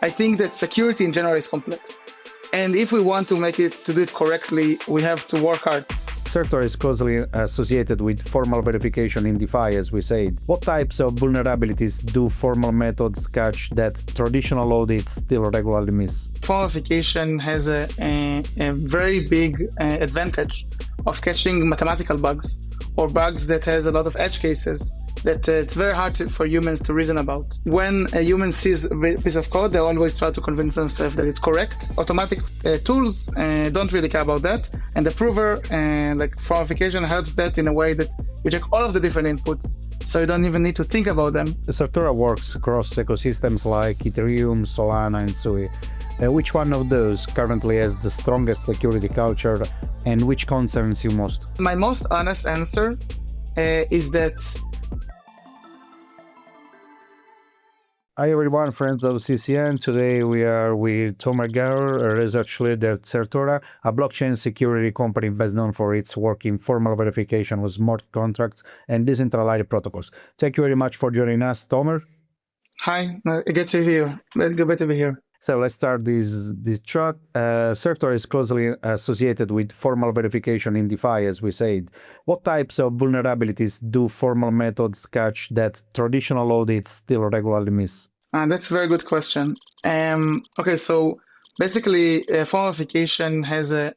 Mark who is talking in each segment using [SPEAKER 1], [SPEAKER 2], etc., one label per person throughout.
[SPEAKER 1] I think that security in general is complex. And if we want to do it correctly, we have to work hard.
[SPEAKER 2] Certora is closely associated with formal verification in DeFi, as we said. What types of vulnerabilities do formal methods catch that traditional audits still regularly miss?
[SPEAKER 1] Formal verification has a very big advantage of catching mathematical bugs or bugs that has a lot of edge cases that it's very hard for humans to reason about. When a human sees a piece of code, they always try to convince themselves that it's correct. Automatic tools don't really care about that. And the prover, like formification, helps that in a way that you check all of the different inputs, so you don't even need to think about them.
[SPEAKER 2] Certora works across ecosystems like Ethereum, Solana, and Sui. Which one of those currently has the strongest security culture, and which concerns you most?
[SPEAKER 1] My most honest answer is that.
[SPEAKER 2] Hi everyone, friends of CCN. Today we are with Ganor, a research lead at Certora, a blockchain security company best known for its work in formal verification with smart contracts and decentralized protocols. Thank you very much for joining us, Tomer.
[SPEAKER 1] Hi, good to hear. Good to be here.
[SPEAKER 2] So let's start this chat. Certora is closely associated with formal verification in DeFi, as we said. What types of vulnerabilities do formal methods catch that traditional audits still regularly miss?
[SPEAKER 1] That's a very good question. Okay, so basically, formal verification has a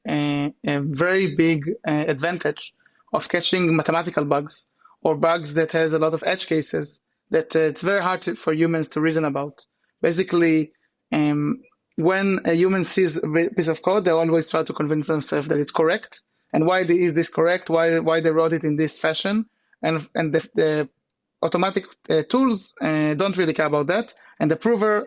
[SPEAKER 1] very big advantage of catching mathematical bugs or bugs that has a lot of edge cases that it's very hard for humans to reason about. Basically, when a human sees a piece of code, they always try to convince themselves that it's correct. And why is this correct? Why they wrote it in this fashion? And the automatic tools don't really care about that. And the prover,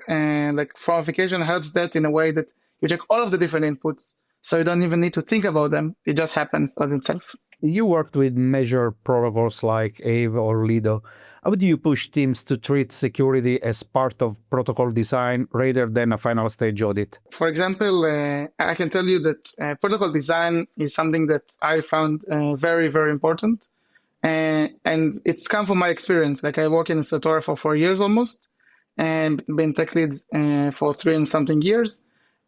[SPEAKER 1] like formification, helps that in a way that you check all of the different inputs, so you don't even need to think about them. It just happens on itself.
[SPEAKER 2] You worked with major protocols like Aave or Lido. How do you push teams to treat security as part of protocol design rather than a final stage audit?
[SPEAKER 1] For example, I can tell you that protocol design is something that I found very, very important. And it's come from my experience. Like I work in Certora for 4 years almost, and been tech lead for 3 and something years.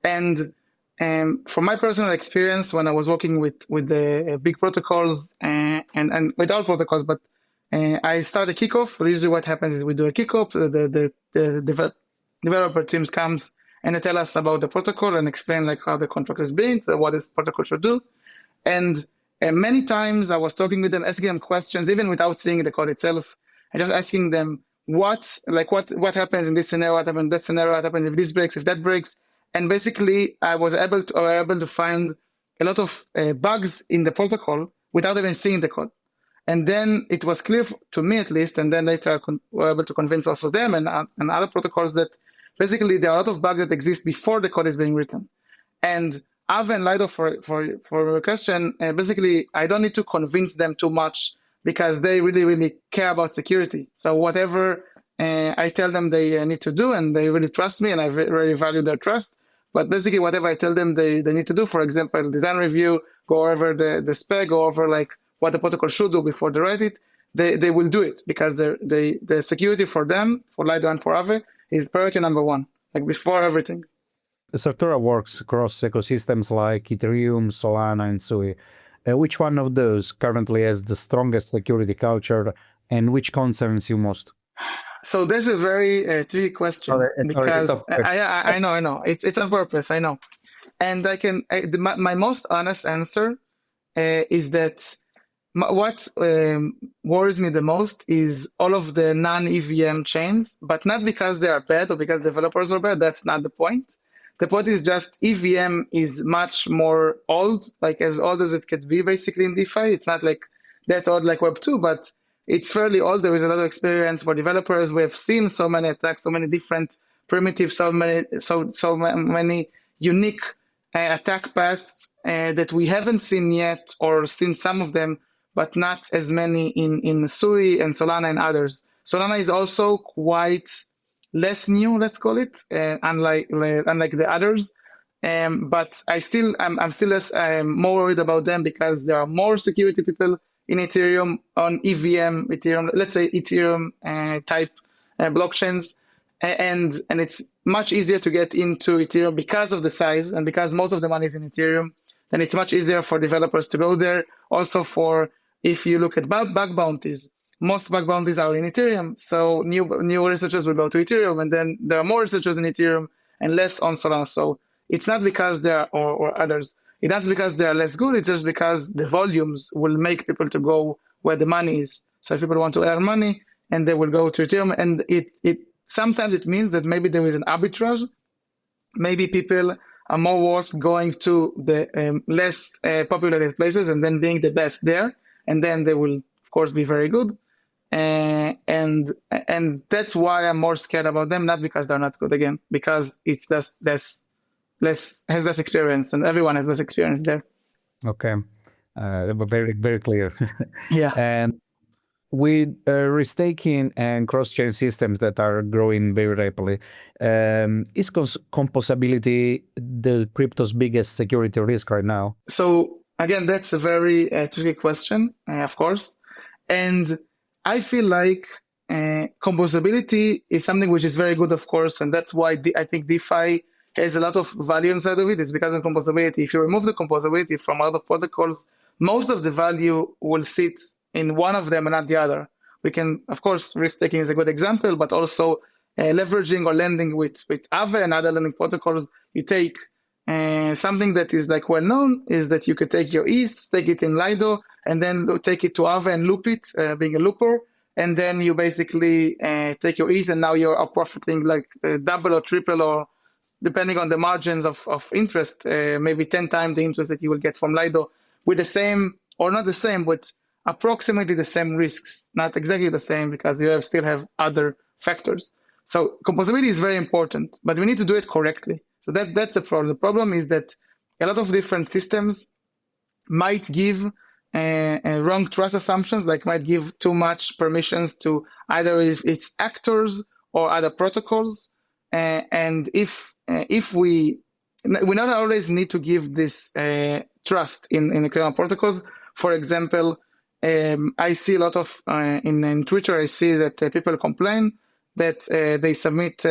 [SPEAKER 1] And from my personal experience, when I was working with the big protocols and with all protocols, but I start a kickoff. Usually what happens is we do a kickoff, the developer teams comes and they tell us about the protocol and explain like how the contract is built, what this protocol should do. And many times I was talking with them, asking them questions, even without seeing the code itself, and just asking them what happens in this scenario, what happens in that scenario, what happens if this breaks, if that breaks. And basically I was able to find a lot of bugs in the protocol without even seeing the code. And then it was clear to me at least, and then later I were able to convince also them and other protocols that basically there are a lot of bugs that exist before the code is being written. And Aave and Lido, for your question, basically I don't need to convince them too much because they really, really care about security. So whatever I tell them they need to do, and they really trust me, and I really value their trust. But basically whatever I tell them they need to do, for example, design review, go over the spec, go over like what the protocol should do before they write it, they will do it because the security for them, for Lido and for Aave, is priority number 1, like before everything.
[SPEAKER 2] Certora works across ecosystems like Ethereum, Solana, and Sui. Which one of those currently has the strongest security culture, and which concerns you most?
[SPEAKER 1] So this is a very tricky question because I know it's on purpose, I know, and my most honest answer is that what worries me the most is all of the non-EVM chains, but not because they are bad or because developers are bad. That's not the point. The point is just EVM is much more old, like as old as it could be basically in DeFi. It's not like that old like Web 2, but it's fairly old. There is a lot of experience for developers. We have seen so many attacks, so many different primitives, so many unique attack paths that we haven't seen yet, or seen some of them, but not as many in Sui and Solana and others. Solana is also quite less new, let's call it, unlike the others. But I'm still more worried about them because there are more security people in Ethereum on EVM, let's say Ethereum type blockchains. and it's much easier to get into Ethereum because of the size and because most of the money is in Ethereum. Then it's much easier for developers to go there. Also, for if you look at bug bounties, most bug bounties are in Ethereum. So new researchers will go to Ethereum, and then there are more researchers in Ethereum and less on Solana. So it's not because there are or others. It's not because they are less good. It's just because the volumes will make people to go where the money is. So if people want to earn money, and they will go to Ethereum, and it sometimes it means that maybe there is an arbitrage. Maybe people are more worth going to the less populated places and then being the best there, and then they will, of course, be very good. And that's why I'm more scared about them, not because they're not good, again, because it's has less experience, and everyone has less experience there.
[SPEAKER 2] Okay, very very clear.
[SPEAKER 1] Yeah.
[SPEAKER 2] And with restaking and cross-chain systems that are growing very rapidly, is composability the crypto's biggest security risk right now?
[SPEAKER 1] So again, that's a very tricky question, of course. And I feel like composability is something which is very good, of course, and that's why I think DeFi has a lot of value inside of it. It's because of composability. If you remove the composability from a lot of protocols, most of the value will sit in one of them and not the other. We can, of course, risk taking is a good example, but also leveraging or lending with Aave and other lending protocols. You take something that is like well known is that you could take your ETH, take it in Lido, and then take it to Aave and loop it, being a looper. And then you basically take your ETH, and now you're profiting like double or triple, or depending on the margins of interest, maybe 10 times the interest that you will get from Lido, with the same, or not the same, but approximately the same risks. Not exactly the same, because you still have other factors. So composability is very important, but we need to do it correctly. So that's the problem. The problem is that a lot of different systems might give wrong trust assumptions, like might give too much permissions to either its actors or other protocols. And if we not always need to give this trust in the current protocols. For example, I see a lot of in Twitter, I see that people complain that they submit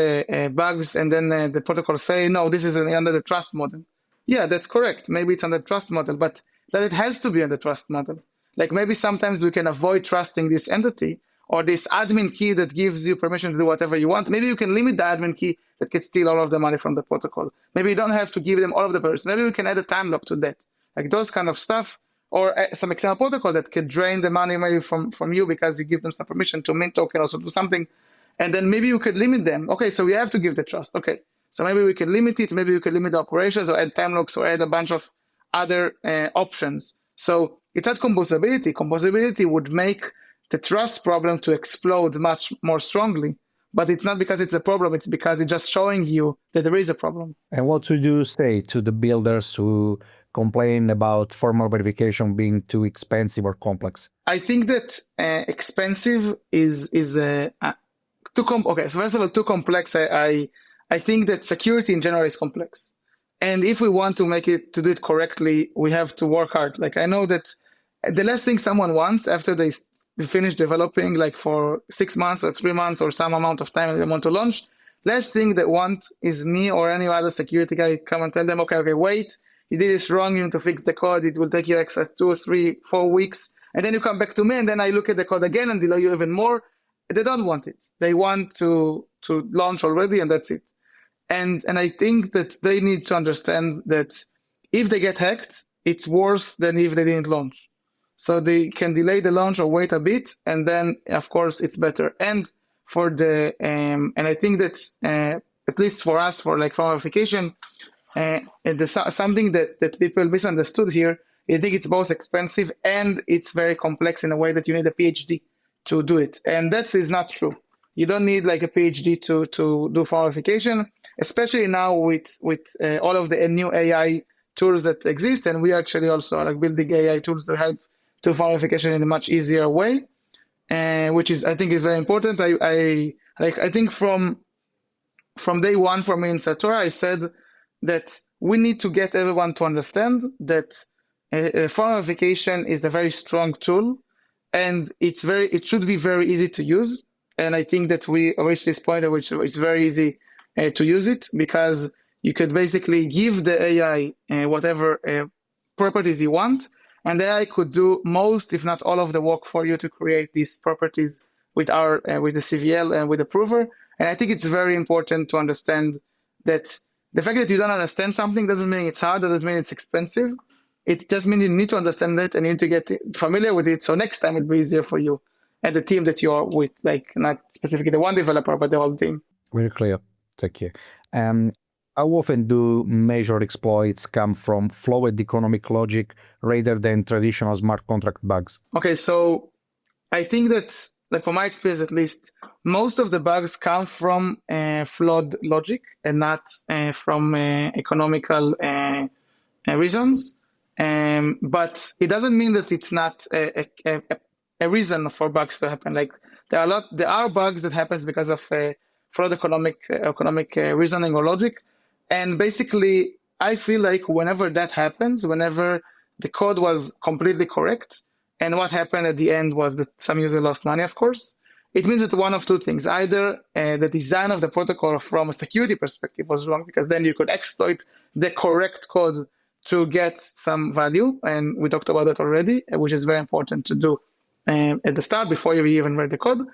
[SPEAKER 1] bugs, and then the protocol say, no, this is under the trust model. Yeah, that's correct. Maybe it's under trust model, but that it has to be under trust model. Like maybe sometimes we can avoid trusting this entity or this admin key that gives you permission to do whatever you want. Maybe you can limit the admin key that can steal all of the money from the protocol. Maybe you don't have to give them all of the permission. Maybe we can add a time lock to that. Like those kind of stuff, or some external protocol that can drain the money maybe from you because you give them some permission to mint token or do something. And then maybe you could limit them. Okay, so we have to give the trust. Okay, so maybe we can limit it. Maybe we could limit the operations or add time locks or add a bunch of other options. So it's not composability. Composability would make the trust problem to explode much more strongly. But it's not because it's a problem. It's because it's just showing you that there is a problem.
[SPEAKER 2] And what would you say to the builders who complain about formal verification being too expensive or complex?
[SPEAKER 1] I think that expensive is too okay. So first of all, too complex. I think that security in general is complex, and if we want to do it correctly, we have to work hard. Like I know that the last thing someone wants after they finish developing, like for 6 months or 3 months or some amount of time, and they want to launch, last thing they want is me or any other security guy come and tell them, okay, wait, you did this wrong, you need to fix the code, it will take you extra 2, 3, 4 weeks, and then you come back to me, and then I look at the code again and delay you even more. They don't want it. They want to launch already, and that's it. And I think that they need to understand that if they get hacked, it's worse than if they didn't launch. So they can delay the launch or wait a bit, and then of course it's better. And for the and I think that at least for us, for like verification, something that people misunderstood here. I think it's both expensive and it's very complex in a way that you need a PhD to do it, and that is not true. You don't need like a PhD to do verification, especially now with all of the new AI tools that exist, and we actually also are like building AI tools to help to verification in a much easier way, which is I think is very important. I think from day one for me in Certora, I said that we need to get everyone to understand that verification is a very strong tool, and it should be very easy to use. And I think that we reached this point at which it's very easy to use it, because you could basically give the AI whatever properties you want, and the AI could do most, if not all, of the work for you to create these properties with the CVL and with the prover. And I think it's very important to understand that the fact that you don't understand something doesn't mean it's hard, doesn't mean it's expensive. It just means you need to understand it and you need to get familiar with it, so next time it'll be easier for you and the team that you are with, like not specifically the one developer, but the whole team.
[SPEAKER 2] Very clear. Thank you. How often do measured exploits come from flawed economic logic rather than traditional smart contract bugs?
[SPEAKER 1] Okay, so I think that, like from my experience at least, most of the bugs come from flawed logic and not from economical reasons. But it doesn't mean that it's not a reason for bugs to happen. Like there are bugs that happens because of flawed economic reasoning or logic. And basically, I feel like whenever that happens, whenever the code was completely correct, and what happened at the end was that some user lost money, of course, it means that one of two things. Either the design of the protocol from a security perspective was wrong, because then you could exploit the correct code to get some value. And we talked about that already, which is very important to do at the start before you even read the code.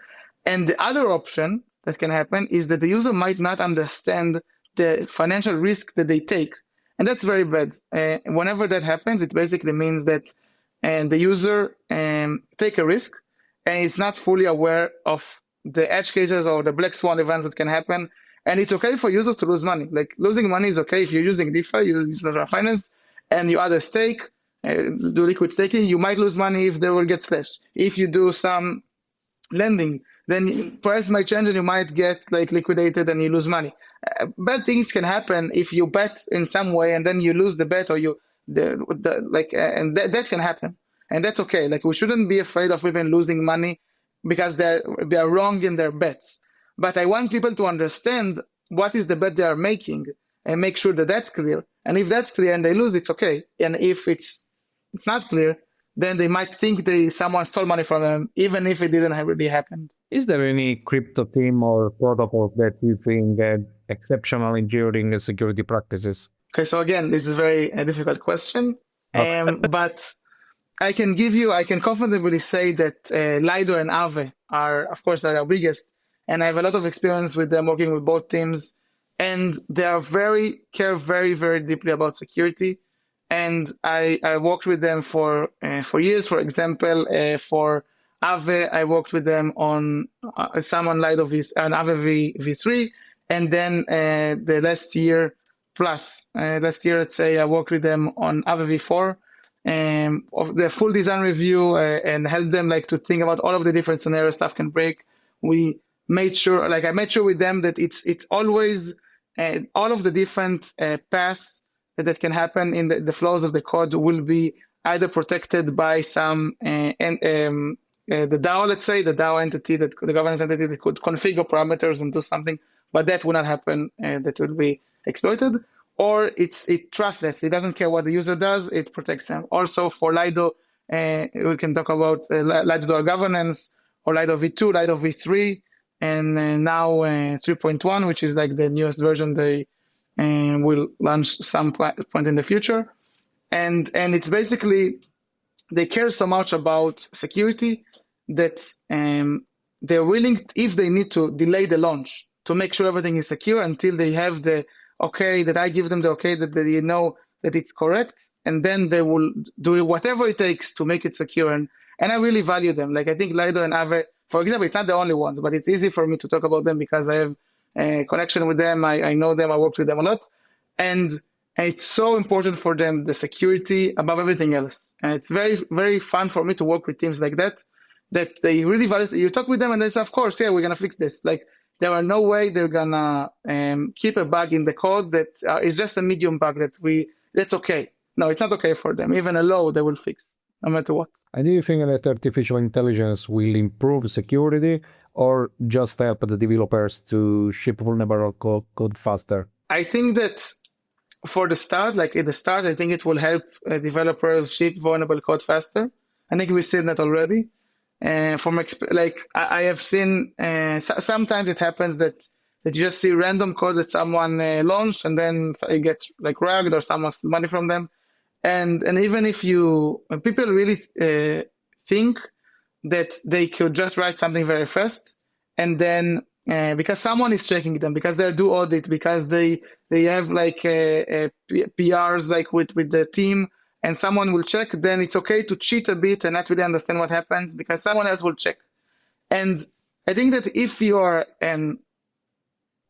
[SPEAKER 1] And the other option that can happen is that the user might not understand the financial risk that they take. And that's very bad. Whenever that happens, it basically means that the user take a risk and is not fully aware of the edge cases or the black swan events that can happen. And it's okay for users to lose money. Like losing money is okay if you're using DeFi, you use finance, and you add a stake, do liquid staking, you might lose money if they will get slashed. If you do some lending, then price might change and you might get like liquidated and you lose money. Bad things can happen if you bet in some way and then you lose the bet, or that can happen, and that's okay. Like we shouldn't be afraid of even losing money because they are wrong in their bets. But I want people to understand what is the bet they are making and make sure that that's clear. And if that's clear and they lose, it's okay. And if it's not clear, then they might think someone stole money from them, even if it didn't really happen.
[SPEAKER 2] Is there any crypto team or protocol that you think had exceptional engineering and security practices?
[SPEAKER 1] Okay, so again, this is a very difficult question, but I can comfortably say that Lido and Aave are, of course, our biggest, and I have a lot of experience with them working with both teams, and they are care very, very deeply about security. And I worked with them for years. For example, for Aave, I worked with them on some on Lido and Aave v3, and then the last year, let's say, I worked with them on Aave v4, of the full design review, and helped them like to think about all of the different scenarios stuff can break. I made sure with them that it's always all of the different paths that can happen in the flows of the code will be either protected by some the DAO, let's say, the DAO entity, the governance entity that could configure parameters and do something, but that will not happen. That will be exploited. Or it trustless. It doesn't care what the user does. It protects them. Also for Lido, we can talk about Lido dual governance, or Lido v2, Lido v3, and now 3.1, which is like the newest version. They will launch some point in the future. And it's basically, they care so much about security that they're willing, if they need to, delay the launch to make sure everything is secure until they have the okay, that I give them the okay, that they know that it's correct, and then they will do whatever it takes to make it secure. And I really value them. Like I think Lido and Aave, for example, it's not the only ones, but it's easy for me to talk about them because I have a connection with them. I know them. I worked with them a lot. And it's so important for them, the security above everything else. And it's very, very fun for me to work with teams like that they really value. You talk with them and they say, of course, yeah, we're going to fix this. Like there are no way they're going to keep a bug in the code that is just a medium bug that's okay. No, it's not okay for them. Even a low, they will fix, no matter what.
[SPEAKER 2] And do you think that artificial intelligence will improve security or just help the developers to ship vulnerable code faster?
[SPEAKER 1] I think that for the start, like at the start, I think it will help developers ship vulnerable code faster. I think we've seen that already. I have seen sometimes it happens that you just see random code that someone launched and then it gets like rugged or someone steals money from them. And even if when people really think that they could just write something very fast, and then because someone is checking them, because they do audit, because they have like PRs like with the team, and someone will check, then it's okay to cheat a bit and not really understand what happens because someone else will check. And I think that if you are an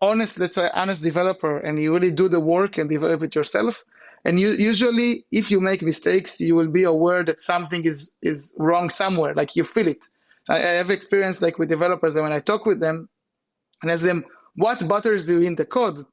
[SPEAKER 1] honest developer and you really do the work and develop it yourself, and usually if you make mistakes, you will be aware that something is wrong somewhere, like you feel it. I have experience like with developers, and when I talk with them and ask them what bothers you in the code,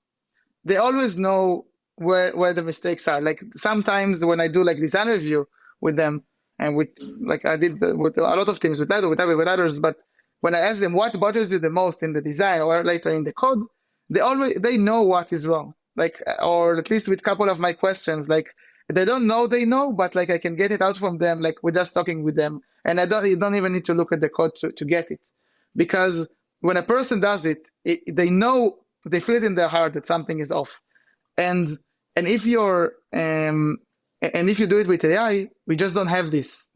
[SPEAKER 1] they always know where the mistakes are. Like sometimes when I do like design review with them, and with like I did with a lot of things with Lido, with others, but when I ask them what bothers you the most in the design or later in the code, they know what is wrong. Like, or at least with a couple of my questions, like they don't know, but like I can get it out from them, like we're just talking with them, and you don't even need to look at the code to get it, because when a person does it, they know, they feel it in their heart that something is off, and if you're and if you do it with AI, we just don't have this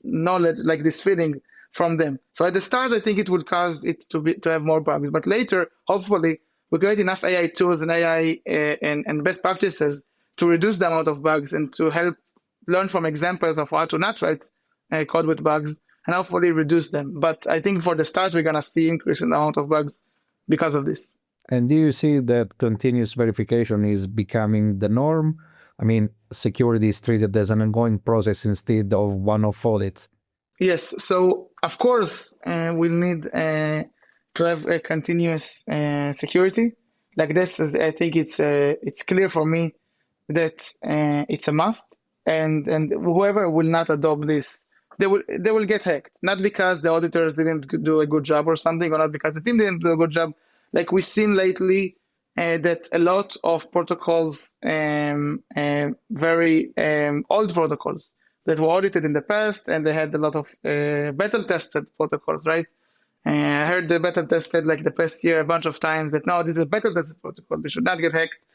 [SPEAKER 1] knowledge, like this feeling from them. So at the start, I think it will cause it to have more bugs, but later, hopefully, we create enough AI tools and AI and best practices to reduce the amount of bugs and to help learn from examples of how to not write code with bugs and hopefully reduce them. But I think for the start, we're going to see increase in the amount of bugs because of this.
[SPEAKER 2] And do you see that continuous verification is becoming the norm? I mean, security is treated as an ongoing process instead of one-off audits.
[SPEAKER 1] Yes. So, of course, we'll need to have a continuous security. Like this, I think it's clear for me that it's a must, and whoever will not adopt this, they will get hacked. Not because the auditors didn't do a good job or something, or not because the team didn't do a good job. Like we've seen lately that a lot of protocols, very old protocols that were audited in the past, and they had a lot of battle tested protocols, right? I heard the beta tested like the past year a bunch of times that no, this is a beta tested protocol, they should not get hacked,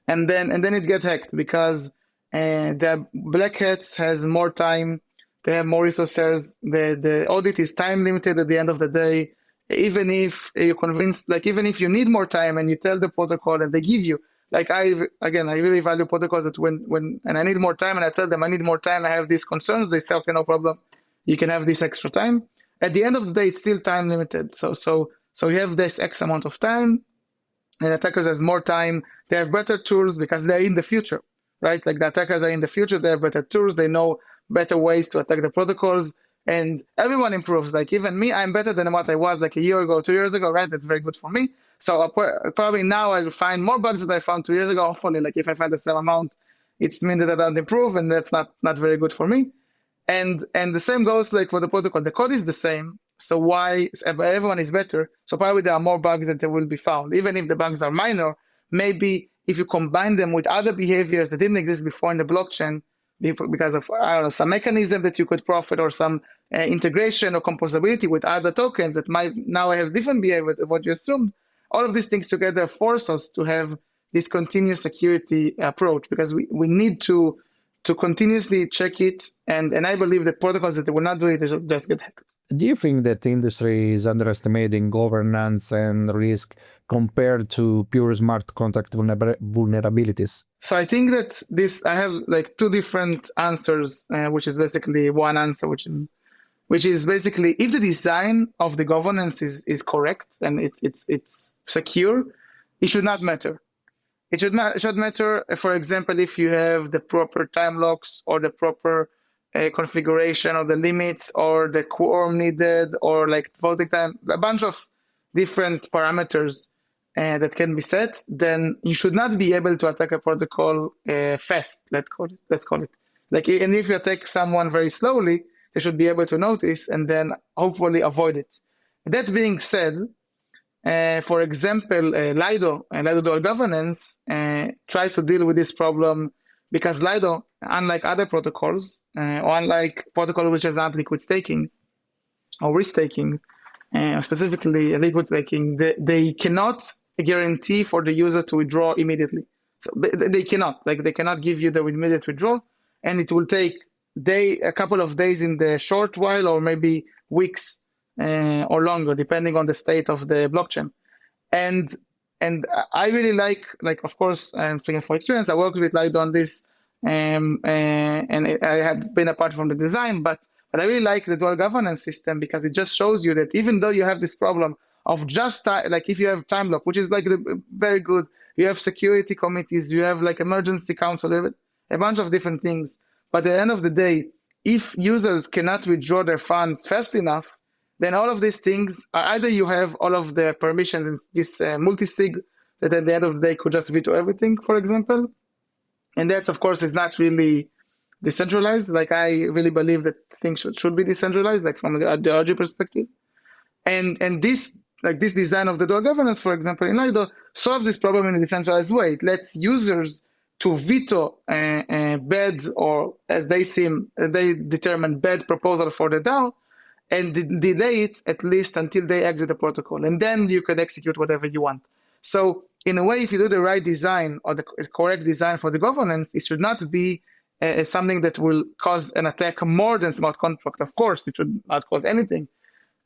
[SPEAKER 1] and then it get hacked because the black hats has more time, they have more resources, the audit is time limited at the end of the day. Even if you're convinced, like even if you need more time and you tell the protocol and they give you, like I really value protocols that when and I need more time and I tell them I need more time, I have these concerns, they say okay, no problem, you can have this extra time. At the end of the day, it's still time limited. So you have this X amount of time, and attackers has more time. They have better tools because they're in the future, right? Like the attackers are in the future. They have better tools. They know better ways to attack the protocols, and everyone improves. Like even me, I'm better than what I was like a year ago, 2 years ago, right? That's very good for me. So probably now I'll find more bugs that I found 2 years ago. Hopefully, like if I find the same amount, it means that I don't improve, and that's not very good for me. And the same goes like for the protocol. The code is the same, so why everyone is better? So probably there are more bugs that will be found, even if the bugs are minor. Maybe if you combine them with other behaviors that didn't exist before in the blockchain, because of I don't know some mechanism that you could profit, or some integration or composability with other tokens that might now have different behaviors of what you assumed. All of these things together force us to have this continuous security approach, because we need to continuously check it, and I believe that protocols that will not do it just get hacked.
[SPEAKER 2] Do you think that the industry is underestimating governance and risk compared to pure smart contract vulnerabilities?
[SPEAKER 1] So I think that I have like two different answers, which is basically one answer, which is basically if the design of the governance is correct and it's secure, it should not matter. It should matter, for example, if you have the proper time locks or the proper configuration or the limits or the quorum needed or like voting time, a bunch of different parameters that can be set, then you should not be able to attack a protocol fast, let's call it. Like, and if you attack someone very slowly, they should be able to notice and then hopefully avoid it. That being said, for example, Lido and Lido dual governance tries to deal with this problem because Lido, unlike other protocols, or unlike protocol which is not liquid staking, or risk taking, specifically liquid staking, they cannot guarantee for the user to withdraw immediately. So they cannot, they cannot give you the immediate withdrawal, and it will take a couple of days in the short while, or maybe weeks or longer, depending on the state of the blockchain. And I really like of course, I'm speaking for experience. I worked with Lido on this, and I had been apart from the design, but I really like the dual governance system, because it just shows you that even though you have this problem of just if you have time lock, which is very good, you have security committees, you have emergency council, you have a bunch of different things. But at the end of the day, if users cannot withdraw their funds fast enough, then all of these things are either you have all of the permissions in this multi-sig that at the end of the day could just veto everything, for example. And that, of course, is not really decentralized. I really believe that things should be decentralized, from the ideology perspective. And this design of the dual governance, for example, in Lido, solves this problem in a decentralized way. It lets users to veto bad, or as they determine, bad proposal for the DAO, and delay it at least until they exit the protocol. And then you can execute whatever you want. So in a way, if you do the right design, or the correct design for the governance, it should not be something that will cause an attack more than smart contract. Of course, it should not cause anything.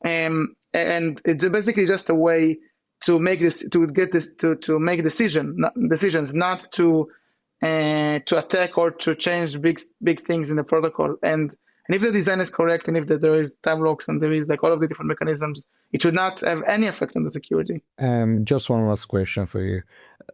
[SPEAKER 1] And it's basically just a way to make this, to make decisions, not to attack or to change big things in the protocol. And if the design is correct, and if there is time locks and there is all of the different mechanisms, it should not have any effect on the security.
[SPEAKER 2] Just one last question for you.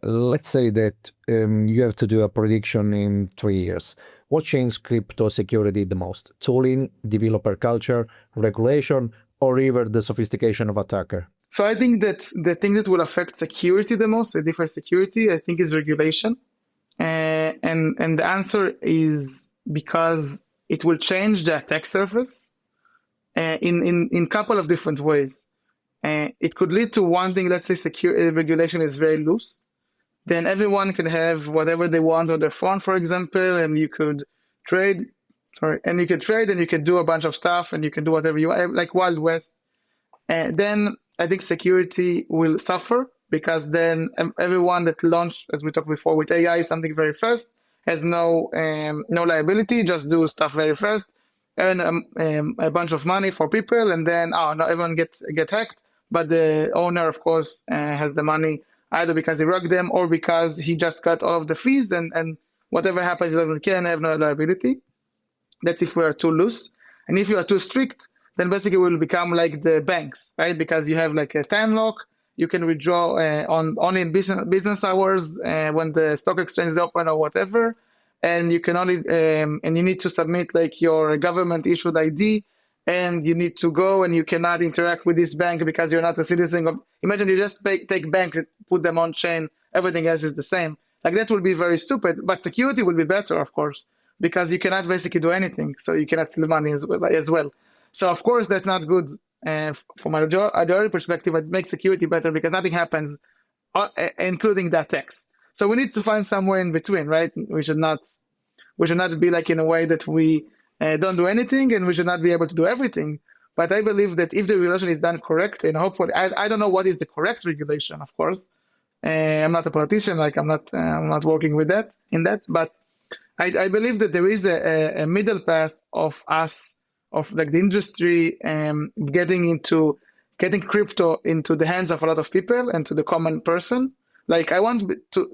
[SPEAKER 2] Let's say that you have to do a prediction in 3 years. What changes crypto security the most? Tooling, developer culture, regulation, or even the sophistication of attacker?
[SPEAKER 1] So I think that the thing that will affect security the most, the DeFi security, I think is regulation. And the answer is because it will change the attack surface in couple of different ways. It could lead to one thing. Let's say regulation is very loose, then everyone can have whatever they want on their phone, for example, and you could trade. And you can do a bunch of stuff, and you can do whatever you want, like Wild West. Then I think security will suffer, because then everyone that launched, as we talked before, with AI, something very fast, has no liability, just do stuff very fast, earn a bunch of money for people, and then no, everyone get hacked, but the owner, of course, has the money either because he rugged them or because he just got all of the fees, and whatever happens, he doesn't care and have no liability. That's if we are too loose. And if you are too strict, then basically we'll become like the banks, right? Because you have a time lock, you can withdraw only in business hours when the stock exchange is open or whatever, and you can only and you need to submit your government issued ID, and you need to go, and you cannot interact with this bank because you're not a citizen of. Imagine you just take banks, put them on chain, everything else is the same. That will be very stupid, but security will be better, of course, because you cannot basically do anything, so you cannot steal money as well. So of course that's not good. From a ideology perspective, it makes security better because nothing happens, including the attacks. So we need to find somewhere in between, right? We should not be in a way that we don't do anything, and we should not be able to do everything. But I believe that if the regulation is done correctly, and hopefully, I don't know what is the correct regulation, of course. I'm not a politician, I'm not working with that, but I believe that there is a middle path of us, of the industry, getting crypto into the hands of a lot of people and to the common person. I want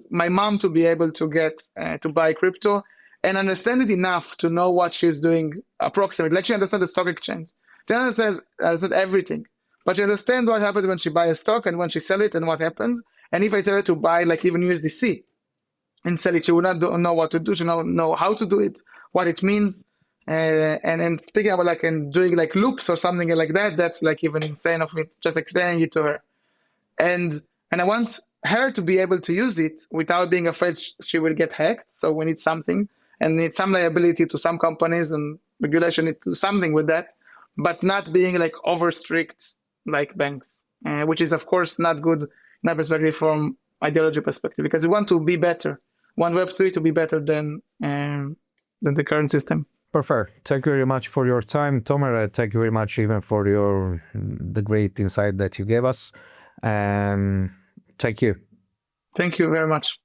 [SPEAKER 1] my mom to be able to get to buy crypto and understand it enough to know what she's doing approximately. She understands the stock exchange. She understand everything, but she understands what happens when she buys a stock and when she sells it and what happens. And if I tell her to buy even USDC and sell it, she will not know what to do. She will not know how to do it, what it means. And speaking about and doing loops or something like that, that's even insane of me just explaining it to her. And I want her to be able to use it without being afraid she will get hacked. So we need something, and need some liability to some companies, and regulation need to do something with that, but not being over strict like banks, which is of course not good in my perspective, from ideology perspective, because we want to be better. We want Web3 to be better than the current system.
[SPEAKER 2] Perfect. Thank you very much for your time, Tomer. Thank you very much even for the great insight that you gave us. Thank you.
[SPEAKER 1] Thank you very much.